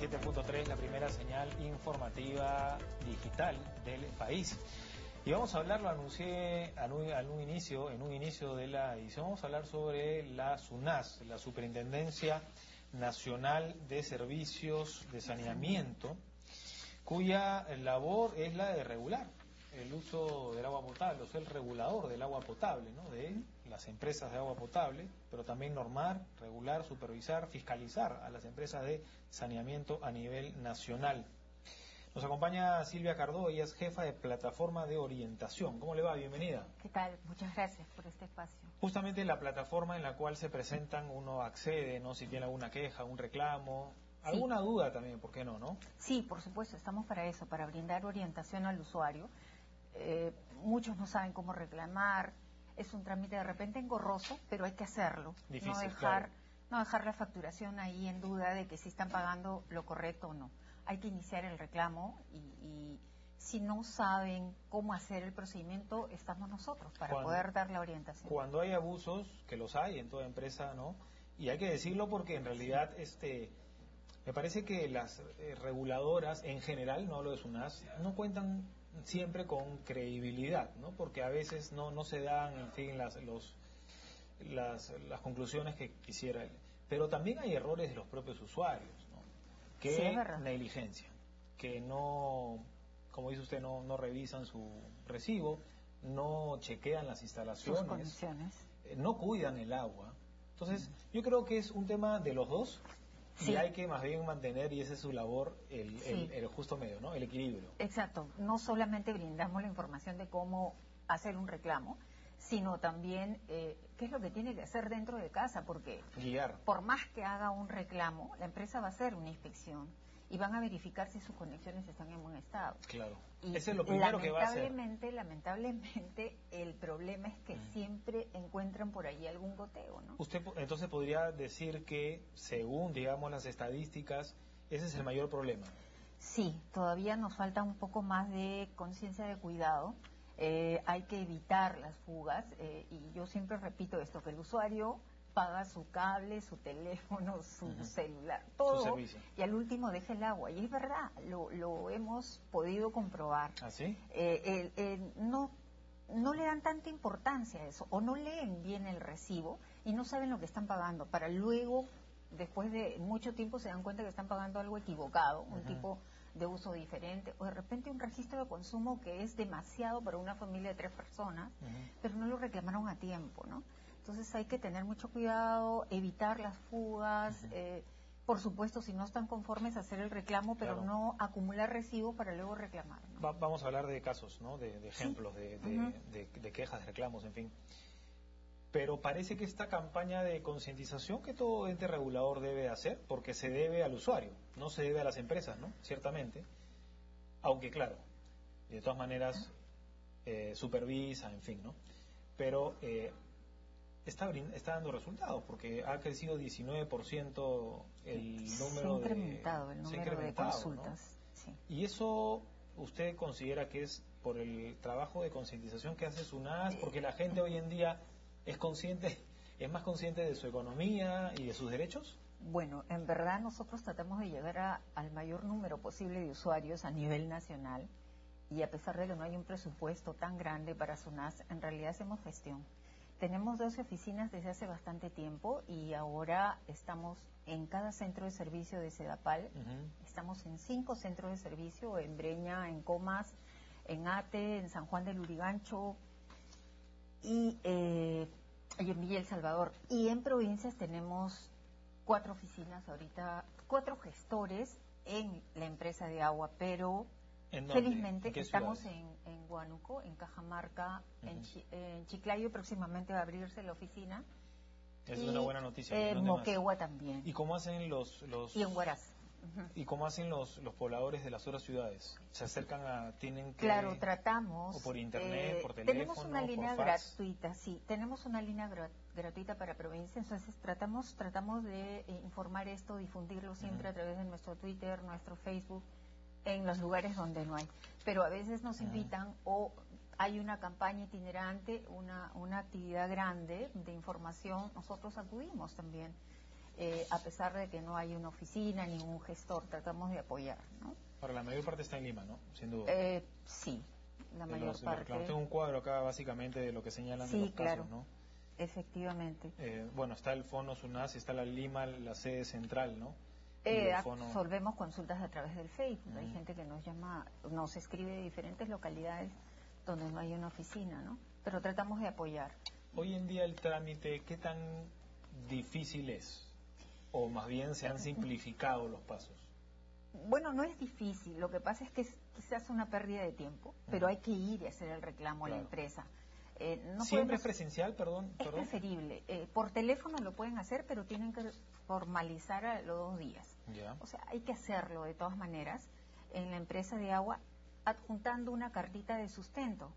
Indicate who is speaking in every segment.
Speaker 1: 97.3, la primera señal informativa digital del país. Y vamos a hablar, lo anuncié en un inicio de la edición, vamos a hablar sobre la SUNAS, la Superintendencia Nacional de Servicios de Saneamiento, cuya labor es la de regular el uso del agua potable, o sea, el regulador del agua potable, ¿no?, de las empresas de agua potable, pero también normar, regular, supervisar, fiscalizar a las empresas de saneamiento a nivel nacional. Nos acompaña Silvia Cardó, ella es jefa de plataforma de orientación. ¿Cómo le va? Bienvenida.
Speaker 2: ¿Qué tal? Muchas gracias por este espacio.
Speaker 1: Justamente la plataforma en la cual se presentan, uno accede, ¿no?, si tiene alguna queja, un reclamo, alguna duda también, ¿por qué no, no?
Speaker 2: Sí, por supuesto, estamos para eso, para brindar orientación al usuario. Muchos no saben cómo reclamar, es un trámite de repente engorroso, pero hay que hacerlo.
Speaker 1: Difícil,
Speaker 2: no dejar la facturación ahí en duda de que si están pagando lo correcto o no. Hay que iniciar el reclamo y si no saben cómo hacer el procedimiento, estamos nosotros para poder dar la orientación.
Speaker 1: Cuando hay abusos, que los hay en toda empresa, ¿no? Y hay que decirlo porque en realidad me parece que las reguladoras en general, no hablo de SUNAS, no cuentan siempre con credibilidad, ¿no? Porque a veces no se dan, en fin, las conclusiones que quisiera. Pero también hay errores de los propios usuarios, ¿no? Que
Speaker 2: sí, es verdad.
Speaker 1: Negligencia, que no, como dice usted, no revisan su recibo, no chequean las instalaciones,
Speaker 2: sus condiciones,
Speaker 1: no cuidan el agua. Entonces, yo creo que es un tema de los dos. Sí. Y hay que más bien mantener, y esa es su labor, el justo medio, ¿no? El equilibrio.
Speaker 2: Exacto. No solamente brindamos la información de cómo hacer un reclamo, sino también qué es lo que tiene que hacer dentro de casa, porque
Speaker 1: guiar.
Speaker 2: Por más que haga un reclamo, la empresa va a hacer una inspección y van a verificar si sus conexiones están en buen estado.
Speaker 1: Claro.
Speaker 2: Y
Speaker 1: ese es lo primero que va a hacer.
Speaker 2: Lamentablemente, el problema es que siempre encuentran por ahí algún goteo, ¿no?
Speaker 1: Usted entonces podría decir que, según, digamos, las estadísticas, ese es el mayor problema.
Speaker 2: Sí, todavía nos falta un poco más de conciencia de cuidado. Hay que evitar las fugas y yo siempre repito esto, que el usuario paga su cable, su teléfono, su celular, todo, y al último deja el agua. Y es verdad, lo hemos podido comprobar.
Speaker 1: ¿Ah, sí?
Speaker 2: No le dan tanta importancia a eso, o no leen bien el recibo y no saben lo que están pagando, para luego, después de mucho tiempo, se dan cuenta que están pagando algo equivocado, un tipo de uso diferente, o de repente un registro de consumo que es demasiado para una familia de 3 personas, pero no lo reclamaron a tiempo, ¿no? Entonces hay que tener mucho cuidado, evitar las fugas, por supuesto, si no están conformes, hacer el reclamo, pero no acumular recibo para luego reclamar, ¿no?
Speaker 1: Vamos a hablar de casos, ¿no?, de ejemplos, de quejas, de reclamos, en fin. Pero parece que esta campaña de concientización que todo ente regulador debe hacer, porque se debe al usuario, no se debe a las empresas, ¿no?, ciertamente. Aunque, claro, de todas maneras supervisa, en fin, ¿no? Pero está dando resultados, porque ha crecido 19% el número
Speaker 2: se ha incrementado el número de consultas,
Speaker 1: ¿no?
Speaker 2: Sí.
Speaker 1: Y eso, ¿usted considera que es por el trabajo de concientización que hace SUNAS? Porque la gente hoy en día es más consciente de su economía y de sus derechos.
Speaker 2: Bueno, en verdad nosotros tratamos de llegar al mayor número posible de usuarios a nivel nacional, y a pesar de que no hay un presupuesto tan grande para SUNAS, en realidad hacemos gestión. Tenemos 12 oficinas desde hace bastante tiempo y ahora estamos en cada centro de servicio de Sedapal. Estamos en 5 centros de servicio, en Breña, en Comas, en Ate, en San Juan del Lurigancho y en Villa El Salvador. Y en provincias tenemos 4 oficinas ahorita, 4 gestores en la empresa de agua, pero felizmente estamos en Huánuco, en Cajamarca, en Chiclayo, próximamente va a abrirse la oficina.
Speaker 1: Es una buena noticia.
Speaker 2: En Moquegua también.
Speaker 1: ¿Y cómo hacen los
Speaker 2: y en Huaraz.
Speaker 1: ¿Y cómo hacen los pobladores de las otras ciudades? ¿Se acercan tienen que...?
Speaker 2: Claro, tratamos.
Speaker 1: ¿O por internet, por teléfono,
Speaker 2: tenemos una línea
Speaker 1: por fax?
Speaker 2: gratuita, sí. Tenemos una línea gratuita para provincia, entonces tratamos de informar esto, difundirlo siempre a través de nuestro Twitter, nuestro Facebook, en los lugares donde no hay. Pero a veces nos invitan o hay una campaña itinerante, una actividad grande de información, nosotros acudimos también. a pesar de que no hay una oficina ni un gestor, tratamos de apoyar, ¿no?
Speaker 1: Ahora, la mayor parte está en Lima, ¿no? Sin duda.
Speaker 2: Sí, la
Speaker 1: De
Speaker 2: mayor parte.
Speaker 1: Tengo un cuadro acá básicamente de lo que señalan de los
Speaker 2: claro,
Speaker 1: casos, ¿no?
Speaker 2: Efectivamente.
Speaker 1: Bueno, está el Fono SUNAS, está la Lima, la sede central, ¿no?
Speaker 2: Resolvemos consultas a través del Facebook. Hay gente que nos llama, nos escribe de diferentes localidades donde no hay una oficina, ¿no? Pero tratamos de apoyar.
Speaker 1: Hoy en día el trámite, ¿qué tan difícil es? ¿O más bien se han simplificado los pasos?
Speaker 2: Bueno, no es difícil. Lo que pasa es que es quizás una pérdida de tiempo, pero hay que ir y hacer el reclamo a la empresa.
Speaker 1: ¿Siempre es presencial? Perdón.
Speaker 2: Es preferible. Por teléfono lo pueden hacer, pero tienen que formalizar a los 2 días.
Speaker 1: Ya.
Speaker 2: O sea, hay que hacerlo de todas maneras en la empresa de agua, adjuntando una cartita de sustento.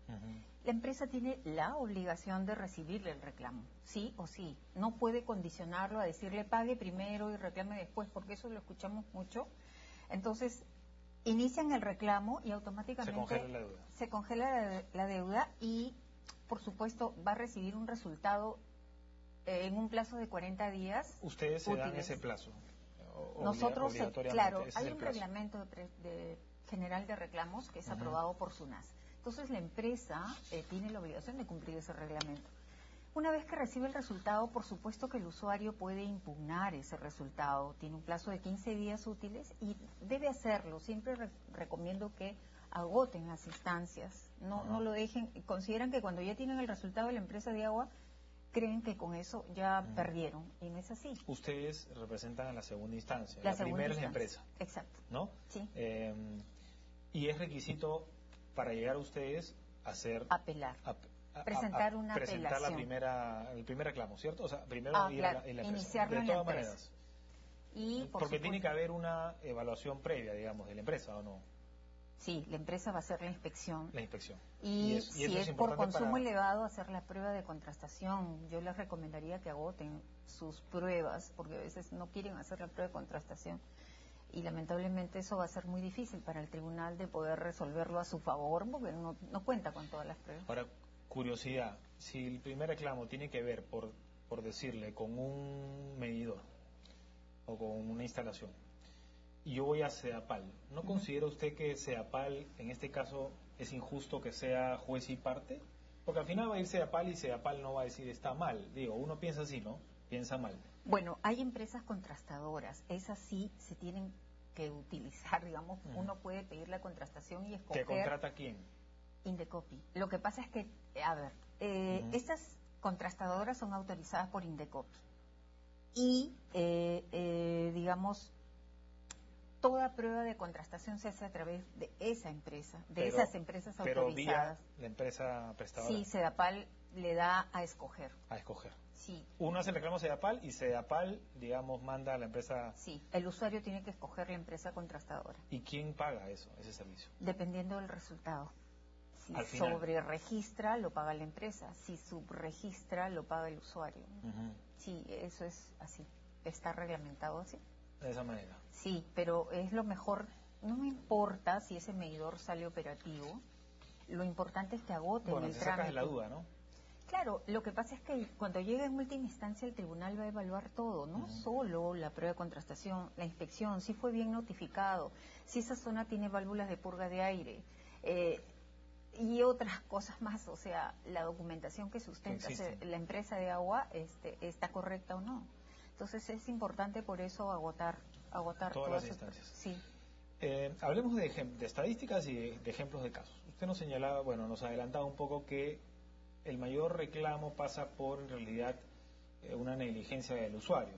Speaker 2: La empresa tiene la obligación de recibirle el reclamo, sí o sí. No puede condicionarlo a decirle pague primero y reclame después, porque eso lo escuchamos mucho. Entonces, inician el reclamo y automáticamente se congela la deuda y, por supuesto, va a recibir un resultado en un plazo de 40 días.
Speaker 1: ¿Ustedes se dan ese plazo?
Speaker 2: Nosotros, claro, hay un reglamento general de reclamos que es aprobado por SUNAS. Entonces la empresa tiene la obligación de cumplir ese reglamento. Una vez que recibe el resultado, por supuesto que el usuario puede impugnar ese resultado. Tiene un plazo de 15 días útiles y debe hacerlo. Siempre recomiendo que agoten las instancias. No lo dejen. Consideran que cuando ya tienen el resultado de la empresa de agua, creen que con eso ya perdieron, y no es así.
Speaker 1: Ustedes representan a la segunda instancia, la primera es la empresa.
Speaker 2: Exacto.
Speaker 1: ¿No?
Speaker 2: Sí.
Speaker 1: Y es requisito para llegar a ustedes
Speaker 2: apelar. Presentar una apelación.
Speaker 1: El primer reclamo, ¿cierto? O sea, primero ir
Speaker 2: claro,
Speaker 1: a la empresa.
Speaker 2: Iniciarlo
Speaker 1: de todas maneras.
Speaker 2: Y,
Speaker 1: porque tiene que haber una evaluación previa, digamos, de la empresa, ¿o no?
Speaker 2: Sí, la empresa va a hacer la inspección.
Speaker 1: La inspección.
Speaker 2: Y si es por consumo elevado, hacer la prueba de contrastación. Yo les recomendaría que agoten sus pruebas, porque a veces no quieren hacer la prueba de contrastación. Y lamentablemente eso va a ser muy difícil para el tribunal de poder resolverlo a su favor, porque no cuenta con todas las pruebas.
Speaker 1: Ahora, curiosidad, si el primer reclamo tiene que ver, por decirle, con un medidor o con una instalación, y yo voy a CEDAPAL, ¿no considera usted que CEDAPAL, en este caso, es injusto que sea juez y parte? Porque al final va a ir CEDAPAL y CEDAPAL no va a decir está mal. Digo, uno piensa así, ¿no? Piensa mal.
Speaker 2: Bueno, hay empresas contrastadoras. Esas sí se tienen que utilizar, digamos. Uno puede pedir la contrastación y escoger.
Speaker 1: ¿Qué contrata quién?
Speaker 2: Indecopi. Lo que pasa es que, a ver, estas contrastadoras son autorizadas por Indecopi. Y, digamos, toda prueba de contrastación se hace a través de esa empresa, esas empresas autorizadas.
Speaker 1: Pero vía la empresa prestadora.
Speaker 2: Sí, CEDAPAL le da a escoger.
Speaker 1: A escoger.
Speaker 2: Sí.
Speaker 1: Uno hace el reclamo a CEDAPAL y CEDAPAL, digamos, manda a la empresa...
Speaker 2: Sí, el usuario tiene que escoger la empresa contrastadora.
Speaker 1: ¿Y quién paga ese servicio?
Speaker 2: Dependiendo del resultado. Si
Speaker 1: al final.
Speaker 2: Sobreregistra, lo paga la empresa. Si subregistra, lo paga el usuario. Sí, eso es así. Está reglamentado así.
Speaker 1: De esa manera.
Speaker 2: Sí, pero es lo mejor. No me importa si ese medidor sale operativo. Lo importante es que agoten el trámite.
Speaker 1: Bueno, te sacas de la duda, ¿no?
Speaker 2: Claro, lo que pasa es que cuando llega en última instancia el tribunal va a evaluar todo, no solo la prueba de contrastación, la inspección, si fue bien notificado, si esa zona tiene válvulas de purga de aire y otras cosas más, o sea, la documentación que sustenta la empresa de agua está correcta o no. Entonces es importante por eso agotar
Speaker 1: todas las instancias.
Speaker 2: Sí.
Speaker 1: Hablemos de estadísticas y de ejemplos de casos. Usted nos señalaba, bueno, nos adelantaba un poco que el mayor reclamo pasa por, en realidad, una negligencia del usuario.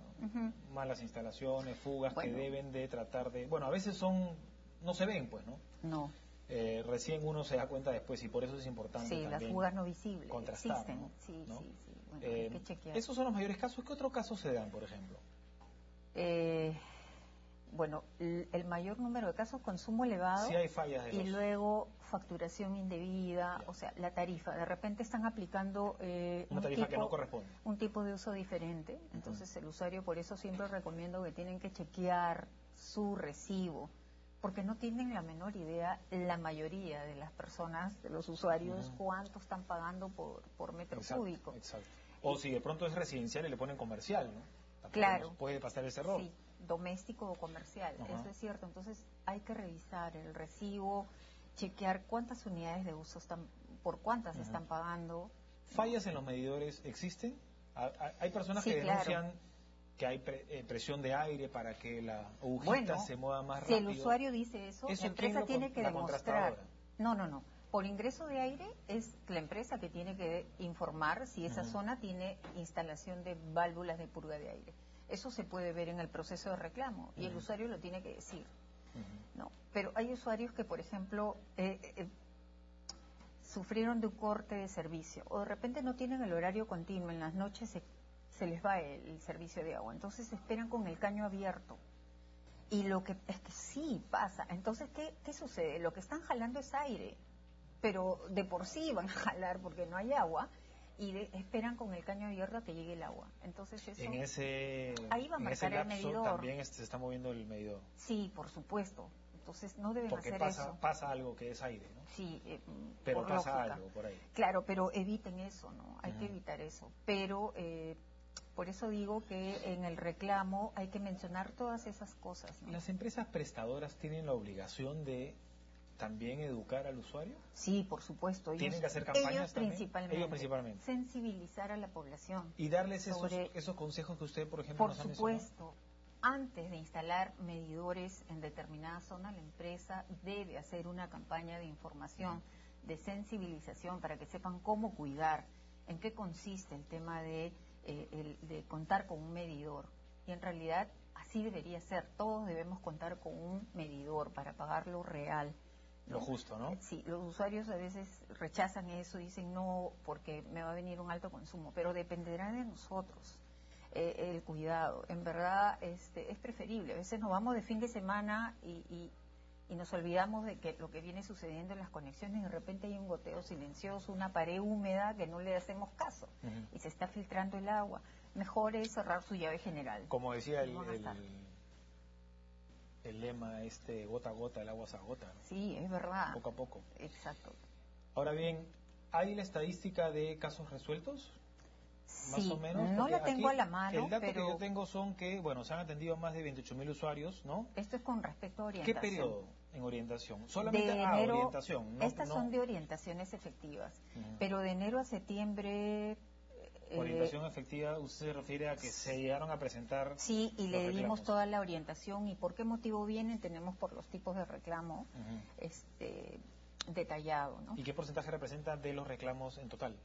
Speaker 1: Malas instalaciones, fugas que deben de tratar de... Bueno, a veces no se ven, pues, ¿no?
Speaker 2: No.
Speaker 1: Recién uno se da cuenta después y por eso es importante
Speaker 2: también las fugas no visibles
Speaker 1: contrastar,
Speaker 2: existen.
Speaker 1: ¿no?
Speaker 2: Sí. Bueno,
Speaker 1: hay
Speaker 2: que chequear.
Speaker 1: Esos son los mayores casos. ¿Qué otros casos se dan, por ejemplo?
Speaker 2: Bueno, el mayor número de casos, consumo elevado,
Speaker 1: sí hay fallas
Speaker 2: y luego facturación indebida, o sea, la tarifa. De repente están aplicando
Speaker 1: una tarifa que no corresponde.
Speaker 2: Un tipo de uso diferente. Entonces el usuario, por eso siempre recomiendo que tienen que chequear su recibo, porque no tienen la menor idea, la mayoría de las personas, de los usuarios, cuánto están pagando por metro cúbico.
Speaker 1: Exacto. O si de pronto es residencial y le ponen comercial, ¿no?
Speaker 2: Claro.
Speaker 1: Puede pasar ese error.
Speaker 2: Sí, doméstico o comercial, eso es cierto. Entonces hay que revisar el recibo, chequear cuántas unidades de uso están, por cuántas están pagando.
Speaker 1: ¿Fallas en los medidores existen? Hay personas
Speaker 2: Sí,
Speaker 1: que denuncian
Speaker 2: claro,
Speaker 1: que hay presión de aire para que la agujita se mueva más
Speaker 2: si
Speaker 1: rápido.
Speaker 2: el usuario dice eso, la empresa tiene que demostrar. No. Por ingreso de aire es la empresa que tiene que informar si esa zona tiene instalación de válvulas de purga de aire. Eso se puede ver en el proceso de reclamo y el usuario lo tiene que decir. ¿No? Pero hay usuarios que, por ejemplo, sufrieron de un corte de servicio o de repente no tienen el horario continuo, en las noches se les va el servicio de agua, entonces esperan con el caño abierto. Y lo que es que sí pasa, entonces, ¿qué sucede? Lo que están jalando es aire, pero de por sí van a jalar porque no hay agua y esperan con el caño abierto a que llegue el agua. Entonces eso ahí va a marcar el medidor.
Speaker 1: También se está moviendo el medidor.
Speaker 2: Sí, por supuesto. Entonces no deben
Speaker 1: porque
Speaker 2: hacer eso.
Speaker 1: Pasa algo que es aire, ¿no?
Speaker 2: Sí,
Speaker 1: pero
Speaker 2: por
Speaker 1: pasa
Speaker 2: lógica.
Speaker 1: algo por ahí.
Speaker 2: Claro, pero eviten eso, ¿no? Hay que evitar eso. Pero por eso digo que en el reclamo hay que mencionar todas esas cosas, ¿no?
Speaker 1: ¿Las empresas prestadoras tienen la obligación de también educar al usuario?
Speaker 2: Sí, por supuesto.
Speaker 1: ¿Tienen que hacer campañas
Speaker 2: ellos
Speaker 1: también?
Speaker 2: Ellos
Speaker 1: principalmente.
Speaker 2: Sensibilizar a la población.
Speaker 1: Y darles esos consejos que usted, por ejemplo, nos ha mencionado.
Speaker 2: Por supuesto. Antes de instalar medidores en determinada zona, la empresa debe hacer una campaña de información, de sensibilización, para que sepan cómo cuidar, en qué consiste el tema de contar con un medidor. Y en realidad así debería ser. Todos debemos contar con un medidor para pagar lo real.
Speaker 1: Lo justo, ¿no?
Speaker 2: Sí, los usuarios a veces rechazan eso, dicen no, porque me va a venir un alto consumo, pero dependerá de nosotros. El cuidado, en verdad es preferible. A veces nos vamos de fin de semana y nos olvidamos de que lo que viene sucediendo en las conexiones, de repente hay un goteo silencioso, una pared húmeda que no le hacemos caso y se está filtrando el agua. Mejor es cerrar su llave general.
Speaker 1: Como decía el lema gota a gota, el agua se agota, ¿no?
Speaker 2: Sí, es verdad.
Speaker 1: Poco a poco.
Speaker 2: Exacto.
Speaker 1: Ahora bien, ¿hay la estadística de casos resueltos? Más
Speaker 2: Sí,
Speaker 1: o menos.
Speaker 2: no la tengo a la mano.
Speaker 1: El dato que yo tengo son que, se han atendido más de 28.000 usuarios, ¿no?
Speaker 2: Esto es con respecto a orientación.
Speaker 1: ¿Qué periodo en orientación? Solamente
Speaker 2: de enero,
Speaker 1: orientación.
Speaker 2: Estas son de orientaciones efectivas, pero de enero a septiembre...
Speaker 1: Orientación efectiva, usted se refiere a que se llegaron a presentar.
Speaker 2: Sí, y le dimos toda la orientación. ¿Y por qué motivo vienen? Tenemos por los tipos de reclamo detallado, ¿no?
Speaker 1: ¿Y qué porcentaje representa de los reclamos en total?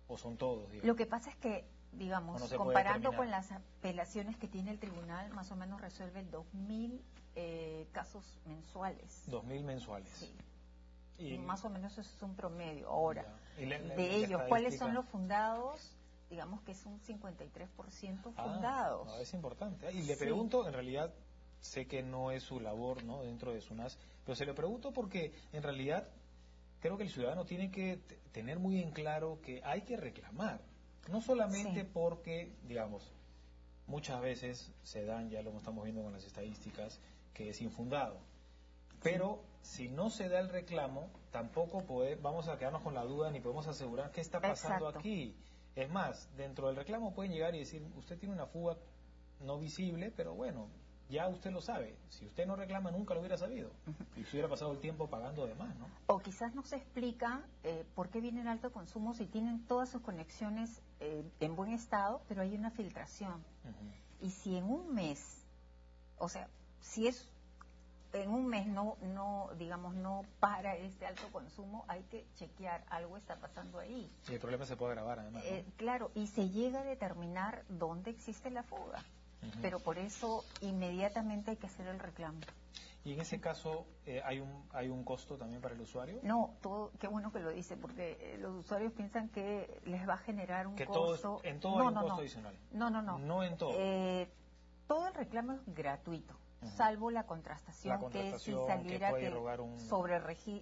Speaker 1: ¿O son todos, digamos?
Speaker 2: Lo que pasa es que, digamos, comparando con las apelaciones que tiene el tribunal, más o menos resuelve 2.000 casos mensuales.
Speaker 1: 2.000 mensuales.
Speaker 2: Sí.
Speaker 1: Y
Speaker 2: más o menos eso es un promedio. Ahora,
Speaker 1: de
Speaker 2: ellos, ¿cuáles son los fundados? Digamos que es un 53% fundados.
Speaker 1: Es importante. Y le pregunto, en realidad, sé que no es su labor, ¿no?, dentro de SUNAS, pero se lo pregunto porque, en realidad, creo que el ciudadano tiene que tener muy en claro que hay que reclamar. No solamente porque, digamos, muchas veces se dan, ya lo estamos viendo con las estadísticas, que es infundado. Pero si no se da el reclamo, tampoco vamos a quedarnos con la duda ni podemos asegurar qué está pasando aquí. Es más, dentro del reclamo pueden llegar y decir, usted tiene una fuga no visible, pero bueno, ya usted lo sabe. Si usted no reclama, nunca lo hubiera sabido. Y se hubiera pasado el tiempo pagando de más, ¿no?
Speaker 2: O quizás no se explica por qué viene el alto consumo si tienen todas sus conexiones en buen estado, pero hay una filtración. Y si en un mes, o sea, si es en un mes no para este alto consumo, hay que chequear, algo está pasando ahí.
Speaker 1: Y el problema se puede agravar además, ¿no?
Speaker 2: Claro, y se llega a determinar dónde existe la fuga. Pero por eso inmediatamente hay que hacer el reclamo.
Speaker 1: ¿Y en ese caso hay un costo también para el usuario?
Speaker 2: No, qué bueno que lo dice, porque los usuarios piensan que les va a generar un costo.
Speaker 1: En todo hay un costo adicional.
Speaker 2: No.
Speaker 1: No en todo.
Speaker 2: Todo el reclamo es gratuito, salvo la contrastación, que si saliera que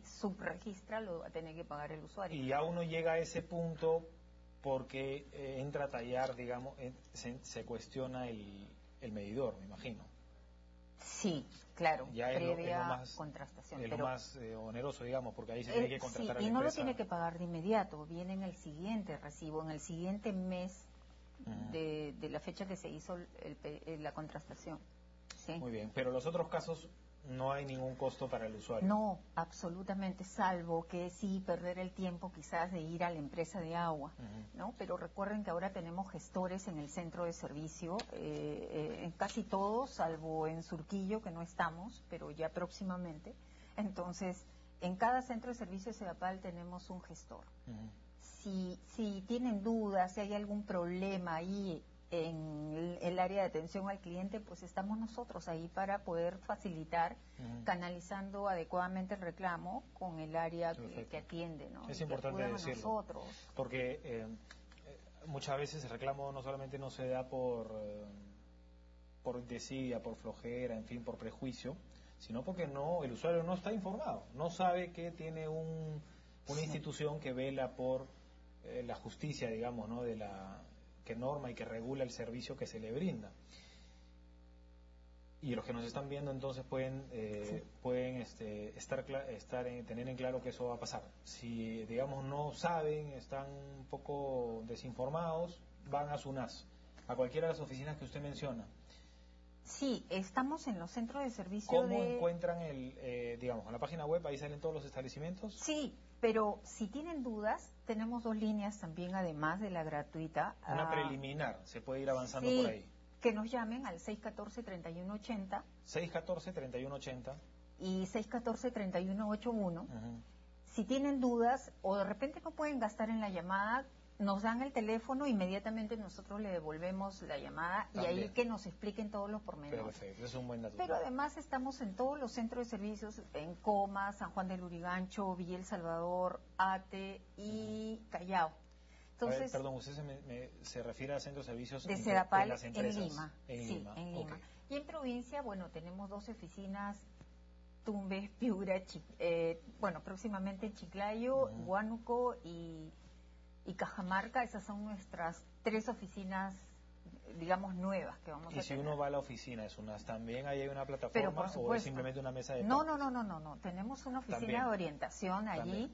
Speaker 2: subregistra, lo va a tener que pagar el usuario.
Speaker 1: Y ya uno llega a ese punto porque entra a tallar, digamos, se cuestiona el medidor, me imagino.
Speaker 2: Sí, claro,
Speaker 1: ya
Speaker 2: previa contrastación.
Speaker 1: Es lo más oneroso, digamos, porque ahí se tiene que contratar a la
Speaker 2: y
Speaker 1: empresa.
Speaker 2: No lo tiene que pagar de inmediato, viene en el siguiente recibo, en el siguiente mes de la fecha que se hizo la contratación. ¿Sí?
Speaker 1: Muy bien, pero los otros casos no hay ningún costo para el usuario.
Speaker 2: No, absolutamente, salvo que sí perder el tiempo quizás de ir a la empresa de agua, ¿no? Pero recuerden que ahora tenemos gestores en el centro de servicio, en casi todos, salvo en Surquillo, que no estamos, pero ya próximamente. Entonces, en cada centro de servicio de Sedapal tenemos un gestor. Si tienen dudas, si hay algún problema ahí en el área de atención al cliente, pues estamos nosotros ahí para poder facilitar, canalizando adecuadamente el reclamo con el área que atiende, ¿no?
Speaker 1: Es importante decirlo,
Speaker 2: nosotros.
Speaker 1: porque muchas veces el reclamo no solamente no se da por desidia, por flojera, en fin, por prejuicio, sino porque el usuario no está informado, no sabe que tiene una institución que vela por la justicia, digamos, ¿no? Que norma y que regula el servicio que se le brinda. Y los que nos están viendo entonces pueden tener en claro que eso va a pasar. Si, digamos, no saben, están un poco desinformados, van a SUNAS, a cualquiera de las oficinas que usted menciona.
Speaker 2: Sí, estamos en los centros de servicio.
Speaker 1: ¿Cómo encuentran digamos, en la página web, ahí salen todos los establecimientos?
Speaker 2: Sí, pero si tienen dudas, tenemos 2 líneas también, además de la gratuita.
Speaker 1: Una preliminar, se puede ir avanzando por ahí.
Speaker 2: Que nos llamen al 614-3180.
Speaker 1: 614-3180.
Speaker 2: Y 614-3181. Si tienen dudas o de repente no pueden gastar en la llamada, nos dan el teléfono, inmediatamente nosotros le devolvemos la llamada también. Y ahí que nos expliquen todos los pormenores.
Speaker 1: Perfecto, es un buen dato.
Speaker 2: Pero además estamos en todos los centros de servicios, en Coma, San Juan del Lurigancho, Villa El Salvador, Ate y Callao. Entonces,
Speaker 1: perdón, usted se refiere a centros de servicios
Speaker 2: de Sedapal
Speaker 1: las empresas.
Speaker 2: En Lima.
Speaker 1: Lima.
Speaker 2: En Lima. Y en provincia, bueno, tenemos 2 oficinas, Tumbes, Piura, próximamente en Chiclayo, Huánuco y Cajamarca. Esas son nuestras 3 oficinas, digamos, nuevas que vamos a tener.
Speaker 1: Y si uno va a la oficina de SUNAS, ¿también ahí hay una plataforma?
Speaker 2: Pero por supuesto,
Speaker 1: o es simplemente una mesa de
Speaker 2: No. Tenemos una oficina
Speaker 1: también.
Speaker 2: De orientación allí,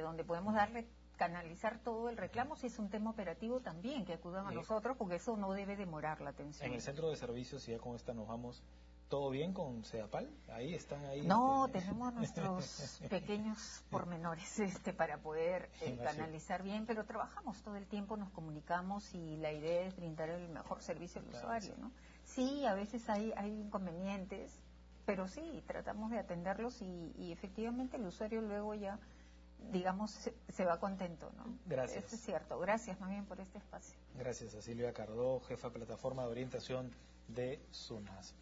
Speaker 2: donde podemos canalizar todo el reclamo. Si es un tema operativo también, que acudan a nosotros, porque eso no debe demorar la atención.
Speaker 1: En el centro de servicios, y ya con esta nos vamos, ¿todo bien con Sedapal? Ahí están ahí.
Speaker 2: No, tenemos nuestros pequeños pormenores para poder canalizar bien, pero trabajamos todo el tiempo, nos comunicamos y la idea es brindar el mejor servicio al usuario, ¿no? Sí, a veces hay inconvenientes, pero sí, tratamos de atenderlos y efectivamente el usuario luego ya, digamos, se va contento, ¿no?
Speaker 1: Gracias.
Speaker 2: Eso es cierto. Gracias más bien por este espacio.
Speaker 1: Gracias a Silvia Cardó, jefa de plataforma de orientación de SUNAS.